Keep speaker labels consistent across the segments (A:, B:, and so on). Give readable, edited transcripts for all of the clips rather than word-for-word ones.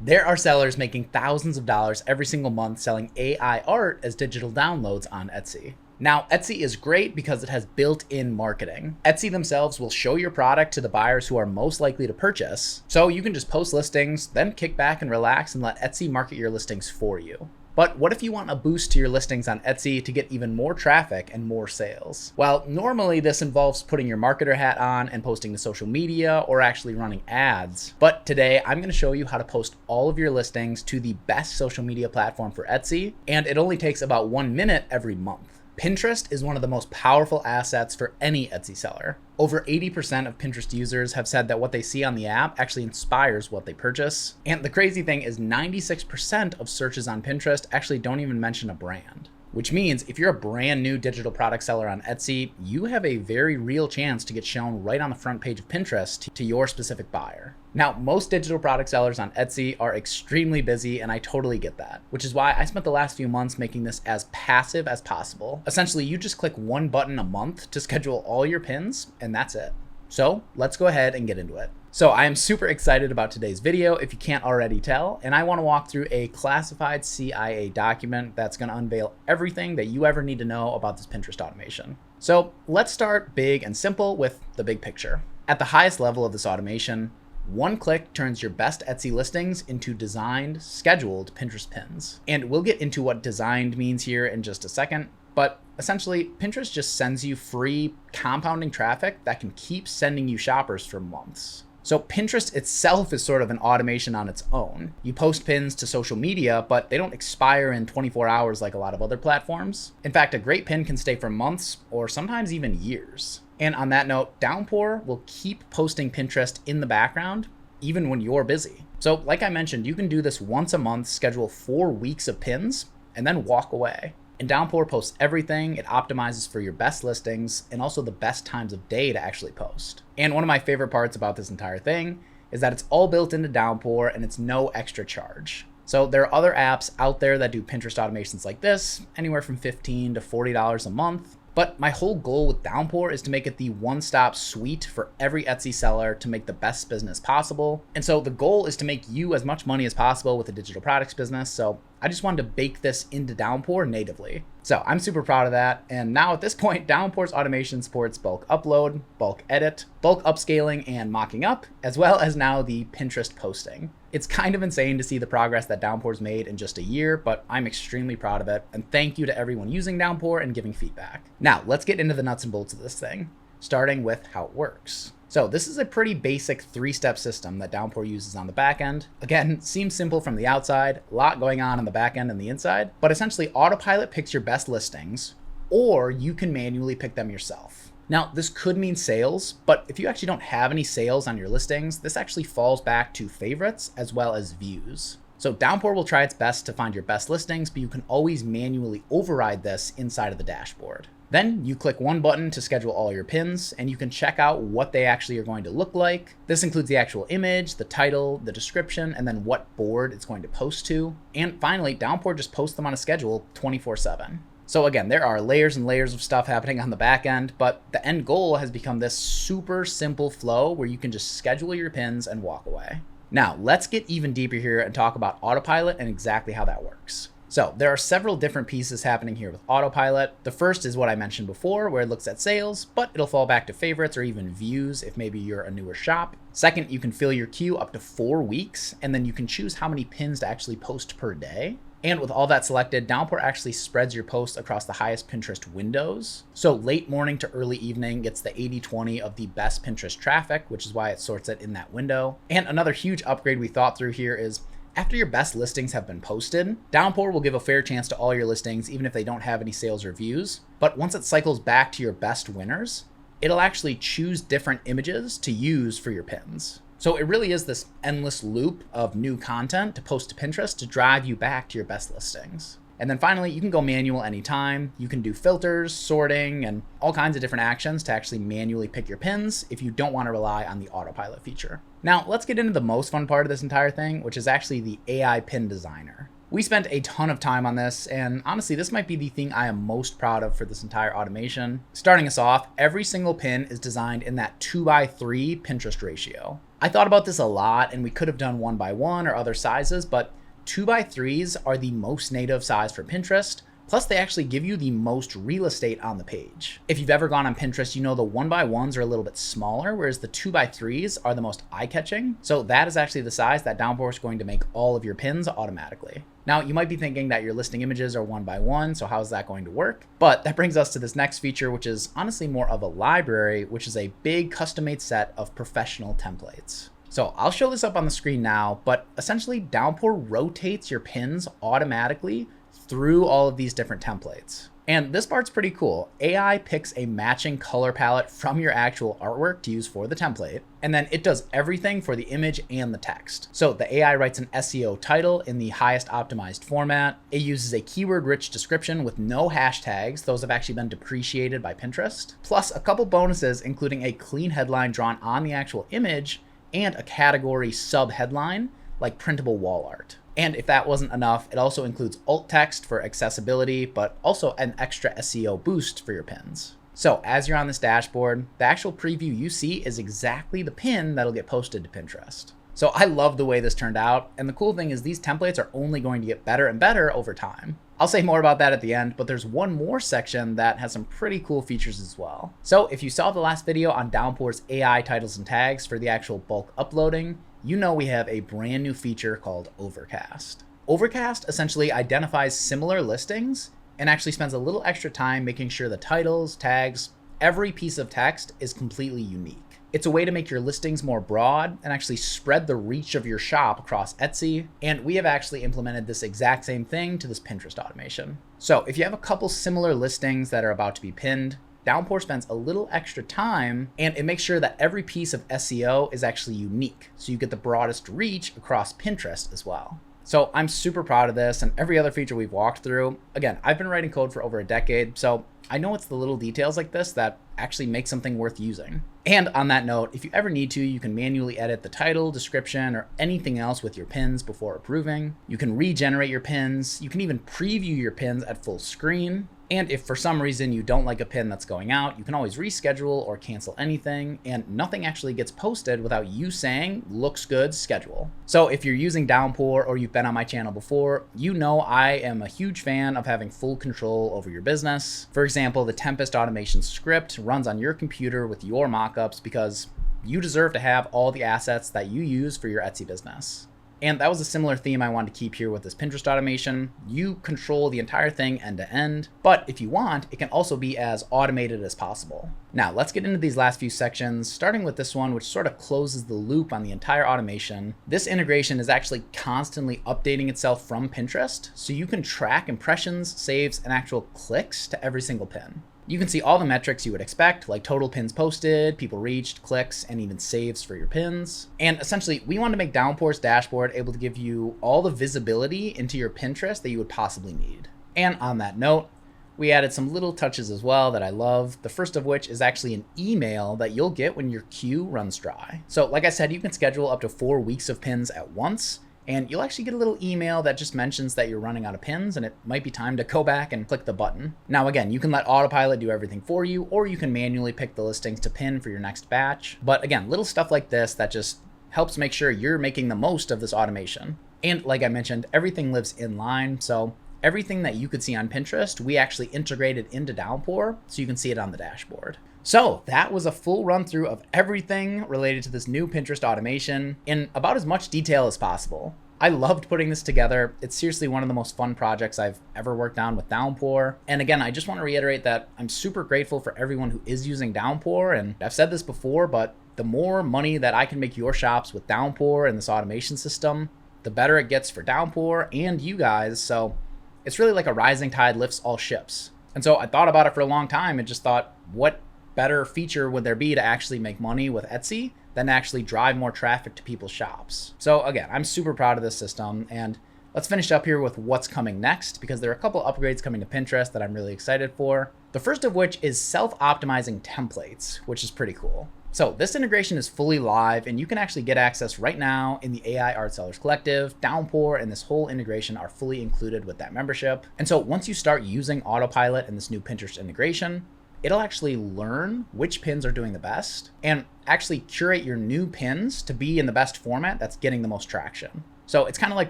A: There are sellers making thousands of dollars every single month selling AI art as digital downloads on Etsy. Now, Etsy is great because it has built-in marketing. Etsy themselves will show your product to the buyers who are most likely to purchase, so you can just post listings, then kick back and relax and let Etsy market your listings for you. But what if you want a boost to your listings on Etsy to get even more traffic and more sales? Well, normally this involves putting your marketer hat on and posting to social media or actually running ads. But today I'm going to show you how to post all of your listings to the best social media platform for Etsy, and it only takes about 1 minute every month. Pinterest is one of the most powerful assets for any Etsy seller. Over 80% of Pinterest users have said that what they see on the app actually inspires what they purchase. And the crazy thing is 96% of searches on Pinterest actually don't even mention a brand. Which means if you're a brand new digital product seller on Etsy, you have a very real chance to get shown right on the front page of Pinterest to your specific buyer. Now, most digital product sellers on Etsy are extremely busy, and I totally get that, which is why I spent the last few months making this as passive as possible. Essentially, you just click one button a month to schedule all your pins, and that's it. So let's go ahead and get into it. So I am super excited about today's video, if you can't already tell, and I want to walk through a classified CIA document that's going to unveil everything that you ever need to know about this Pinterest automation. So let's start big and simple with the big picture. At the highest level of this automation, one click turns your best Etsy listings into designed, scheduled Pinterest pins. And we'll get into what designed means here in just a second. But essentially, Pinterest just sends you free compounding traffic that can keep sending you shoppers for months. So Pinterest itself is sort of an automation on its own. You post pins to social media, but they don't expire in 24 hours like a lot of other platforms. In fact, a great pin can stay for months or sometimes even years. And on that note, Downpour will keep posting Pinterest in the background, even when you're busy. So like I mentioned, you can do this once a month, schedule 4 weeks of pins, and then walk away. And Downpour posts everything. It optimizes for your best listings and also the best times of day to actually post. And one of my favorite parts about this entire thing is that it's all built into Downpour and it's no extra charge. So there are other apps out there that do Pinterest automations like this, anywhere from $15 to $40 a month. But my whole goal with Downpour is to make it the one-stop suite for every Etsy seller to make the best business possible. And so the goal is to make you as much money as possible with a digital products business. So I just wanted to bake this into Downpour natively. So I'm super proud of that. And now at this point, Downpour's automation supports bulk upload, bulk edit, bulk upscaling and mocking up, as well as now the Pinterest posting. It's kind of insane to see the progress that Downpour's made in just a year, but I'm extremely proud of it. And thank you to everyone using Downpour and giving feedback. Now let's get into the nuts and bolts of this thing, starting with how it works. So this is a pretty basic 3-step system that Downpour uses on the back end. Again, seems simple from the outside, a lot going on the back end and the inside, but essentially Autopilot picks your best listings, or you can manually pick them yourself. Now, this could mean sales, but if you actually don't have any sales on your listings, this actually falls back to favorites as well as views. So Downpour will try its best to find your best listings, but you can always manually override this inside of the dashboard. Then you click one button to schedule all your pins, and you can check out what they actually are going to look like. This includes the actual image, the title, the description, and then what board it's going to post to. And finally, Downpour just posts them on a schedule 24/7. So again, there are layers and layers of stuff happening on the back end, but the end goal has become this super simple flow where you can just schedule your pins and walk away. Now, let's get even deeper here and talk about Autopilot and exactly how that works. So there are several different pieces happening here with Autopilot. The first is what I mentioned before, where it looks at sales, but it'll fall back to favorites or even views if maybe you're a newer shop. Second, you can fill your queue up to 4 weeks, and then you can choose how many pins to actually post per day. And with all that selected, Downpour actually spreads your posts across the highest Pinterest windows. So late morning to early evening gets the 80-20 of the best Pinterest traffic, which is why it sorts it in that window. And another huge upgrade we thought through here is after your best listings have been posted, Downpour will give a fair chance to all your listings, even if they don't have any sales or views. But once it cycles back to your best winners, it'll actually choose different images to use for your pins. So it really is this endless loop of new content to post to Pinterest to drive you back to your best listings. And then finally, you can go manual anytime. You can do filters, sorting, and all kinds of different actions to actually manually pick your pins if you don't want to rely on the Autopilot feature. Now, let's get into the most fun part of this entire thing, which is actually the AI pin designer. We spent a ton of time on this, and honestly, this might be the thing I am most proud of for this entire automation. Starting us off, every single pin is designed in that 2:3 Pinterest ratio. I thought about this a lot, and we could have done 1:1 or other sizes, but 2:3s are the most native size for Pinterest. Plus, they actually give you the most real estate on the page. If you've ever gone on Pinterest, you know the 1:1s are a little bit smaller, whereas the 2:3s are the most eye-catching. So that is actually the size that Downpour is going to make all of your pins automatically. Now, you might be thinking that your listing images are 1:1, so how is that going to work? But that brings us to this next feature, which is honestly more of a library, which is a big custom-made set of professional templates. So I'll show this up on the screen now, but essentially Downpour rotates your pins automatically through all of these different templates. And this part's pretty cool. AI picks a matching color palette from your actual artwork to use for the template, and then it does everything for the image and the text. So the AI writes an SEO title in the highest optimized format. It uses a keyword-rich description with no hashtags. Those have actually been depreciated by Pinterest. Plus a couple bonuses, including a clean headline drawn on the actual image and a category sub-headline like printable wall art. And if that wasn't enough, it also includes alt text for accessibility, but also an extra SEO boost for your pins. So as you're on this dashboard, the actual preview you see is exactly the pin that'll get posted to Pinterest. So I love the way this turned out. And the cool thing is these templates are only going to get better and better over time. I'll say more about that at the end, but there's one more section that has some pretty cool features as well. So if you saw the last video on Downpour's AI titles and tags for the actual bulk uploading, you know we have a brand new feature called Overcast. Overcast essentially identifies similar listings and actually spends a little extra time making sure the titles, tags, every piece of text is completely unique. It's a way to make your listings more broad and actually spread the reach of your shop across Etsy. And we have actually implemented this exact same thing to this Pinterest automation. So if you have a couple similar listings that are about to be pinned, Downpour spends a little extra time and it makes sure that every piece of SEO is actually unique. So you get the broadest reach across Pinterest as well. So I'm super proud of this and every other feature we've walked through. Again, I've been writing code for over a decade, so I know it's the little details like this that actually make something worth using. And on that note, if you ever need to, you can manually edit the title, description, or anything else with your pins before approving. You can regenerate your pins. You can even preview your pins at full screen. And if for some reason you don't like a pin that's going out, you can always reschedule or cancel anything, and nothing actually gets posted without you saying, looks good, schedule. So if you're using Downpour or you've been on my channel before, you know I am a huge fan of having full control over your business. For example, the Tempest automation script runs on your computer with your mockups because you deserve to have all the assets that you use for your Etsy business. And that was a similar theme I wanted to keep here with this Pinterest automation. You control the entire thing end to end, but if you want, it can also be as automated as possible. Now let's get into these last few sections, starting with this one, which sort of closes the loop on the entire automation. This integration is actually constantly updating itself from Pinterest, so you can track impressions, saves, and actual clicks to every single pin. You can see all the metrics you would expect, like total pins posted, people reached, clicks, and even saves for your pins. And essentially, we want to make Downpour's dashboard able to give you all the visibility into your Pinterest that you would possibly need. And on that note, we added some little touches as well that I love. The first of which is actually an email that you'll get when your queue runs dry. So like I said, you can schedule up to 4 weeks of pins at once. And you'll actually get a little email that just mentions that you're running out of pins and it might be time to go back and click the button. Now again, you can let Autopilot do everything for you, or you can manually pick the listings to pin for your next batch. But again, little stuff like this that just helps make sure you're making the most of this automation. And like I mentioned, everything lives inline, so everything that you could see on Pinterest, we actually integrated into Downpour so you can see it on the dashboard. So that was a full run through of everything related to this new Pinterest automation in about as much detail as possible. I loved putting this together. It's seriously one of the most fun projects I've ever worked on with Downpour. And again, I just want to reiterate that I'm super grateful for everyone who is using Downpour. And I've said this before, but the more money that I can make your shops with Downpour and this automation system, the better it gets for Downpour and you guys. So it's really like a rising tide lifts all ships. And so I thought about it for a long time and just thought, what better feature would there be to actually make money with Etsy than actually drive more traffic to people's shops? So again, I'm super proud of this system, and let's finish up here with what's coming next, because there are a couple upgrades coming to Pinterest that I'm really excited for. The first of which is self-optimizing templates, which is pretty cool. So this integration is fully live, and you can actually get access right now in the AI Art Sellers Collective. Downpour and this whole integration are fully included with that membership. And so once you start using Autopilot and this new Pinterest integration, it'll actually learn which pins are doing the best and actually curate your new pins to be in the best format that's getting the most traction. So it's kind of like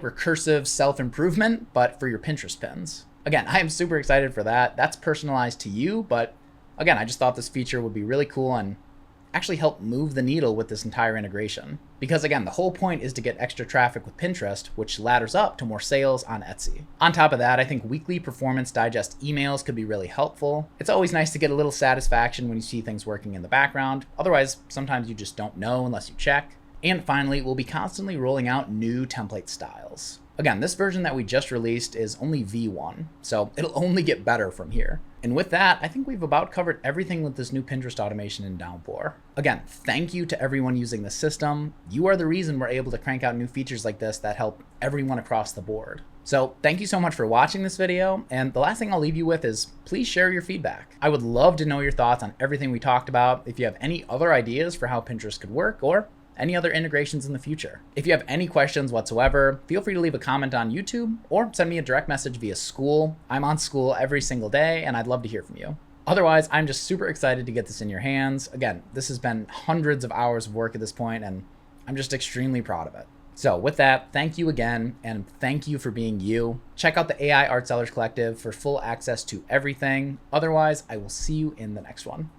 A: recursive self-improvement, but for your Pinterest pins. Again, I am super excited for that. That's personalized to you, but again, I just thought this feature would be really cool and actually help move the needle with this entire integration. Because again, the whole point is to get extra traffic with Pinterest, which ladders up to more sales on Etsy. On top of that, I think weekly performance digest emails could be really helpful. It's always nice to get a little satisfaction when you see things working in the background. Otherwise, sometimes you just don't know unless you check. And finally, we'll be constantly rolling out new template styles. Again, this version that we just released is only V1, so it'll only get better from here. And with that, I think we've about covered everything with this new Pinterest automation in Downpour. Again, thank you to everyone using the system. You are the reason we're able to crank out new features like this that help everyone across the board. So thank you so much for watching this video, and the last thing I'll leave you with is please share your feedback. I would love to know your thoughts on everything we talked about. If you have any other ideas for how Pinterest could work, or any other integrations in the future. If you have any questions whatsoever, feel free to leave a comment on YouTube or send me a direct message via School. I'm on School every single day, and I'd love to hear from you. Otherwise, I'm just super excited to get this in your hands. Again, this has been hundreds of hours of work at this point, and I'm just extremely proud of it. So with that, thank you again, and thank you for being you. Check out the AI Art Sellers Collective for full access to everything. Otherwise, I will see you in the next one.